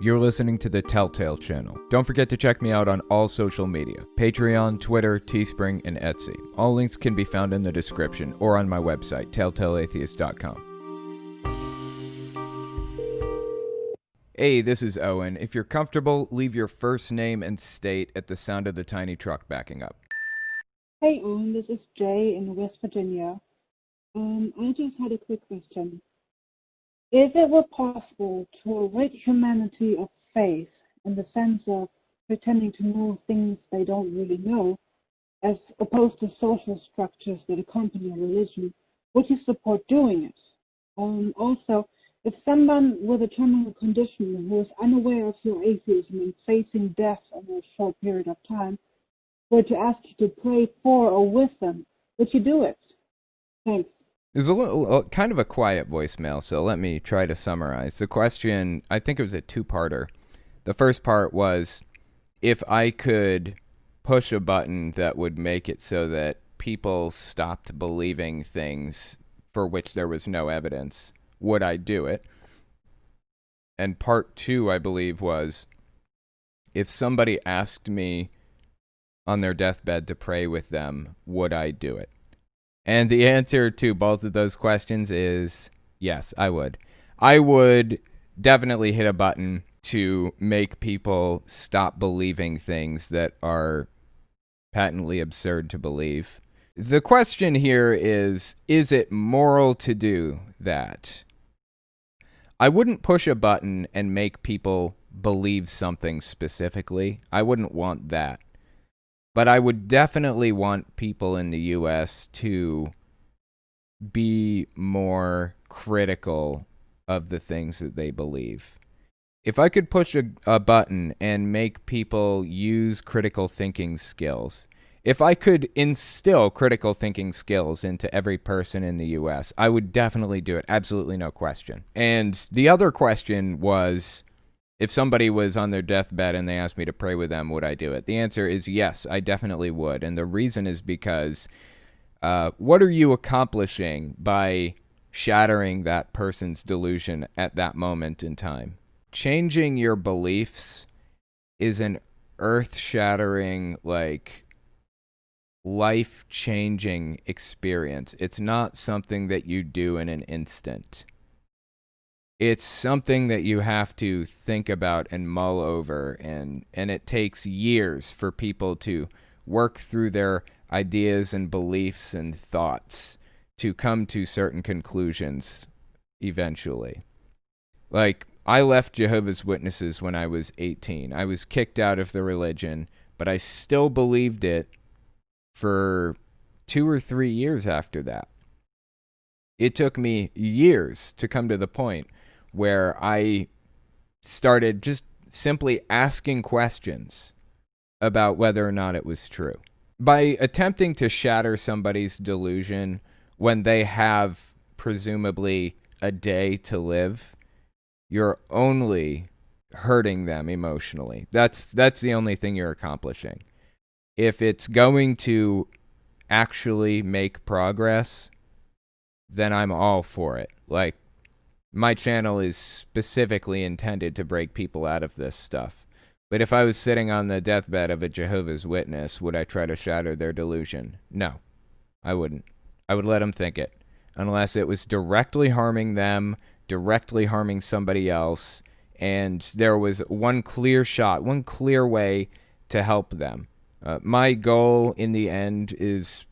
You're listening to the Telltale channel. Don't forget to check me out on all social media: Patreon, Twitter, Teespring, and Etsy. All links can be found in the description or on my website, telltaleatheist.com. Hey, this is Owen. If you're comfortable, leave your first name and state at the sound of the tiny truck backing up. Hey, Owen, this is Jay in West Virginia. I just had a quick question. If it were possible to rid humanity of faith in the sense of pretending to know things they don't really know, as opposed to social structures that accompany religion, would you support doing it? Also, if someone with a terminal condition who is unaware of your atheism and facing death in a short period of time were to ask you to pray for or with them, would you do it? Thanks. It was a little, kind of a quiet voicemail, so let me try to summarize. The question, I think it was a two-parter. The first part was, if I could push a button that would make it so that people stopped believing things for which there was no evidence, would I do it? And part two, I believe, was, if somebody asked me on their deathbed to pray with them, would I do it? And the answer to both of those questions is yes, I would. I would definitely hit a button to make people stop believing things that are patently absurd to believe. The question here is it moral to do that? I wouldn't push a button and make people believe something specifically. I wouldn't want that. But I would definitely want people in the U.S. to be more critical of the things that they believe. If I could push a button and make people use critical thinking skills, if I could instill critical thinking skills into every person in the U.S., I would definitely do it. Absolutely no question. And the other question was, if somebody was on their deathbed and they asked me to pray with them, would I do it? The answer is yes, I definitely would. And the reason is because what are you accomplishing by shattering that person's delusion at that moment in time? Changing your beliefs is an earth-shattering, life-changing experience. It's not something that you do in an instant. It's something that you have to think about and mull over, and it takes years for people to work through their ideas and beliefs and thoughts to come to certain conclusions eventually. I left Jehovah's Witnesses when I was 18. I was kicked out of the religion, but I still believed it for 2 or 3 years after that. It took me years to come to the point where I started just simply asking questions about whether or not it was true. By attempting to shatter somebody's delusion when they have presumably a day to live, you're only hurting them emotionally. That's the only thing you're accomplishing. If it's going to actually make progress, then I'm all for it. My channel is specifically intended to break people out of this stuff. But if I was sitting on the deathbed of a Jehovah's Witness, would I try to shatter their delusion? No, I wouldn't. I would let them think it, unless it was directly harming them, directly harming somebody else, and there was one clear shot, one clear way to help them. My goal in the end is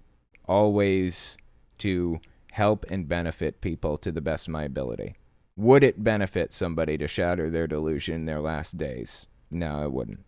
always to help and benefit people to the best of my ability. Would it benefit somebody to shatter their delusion in their last days? No, it wouldn't.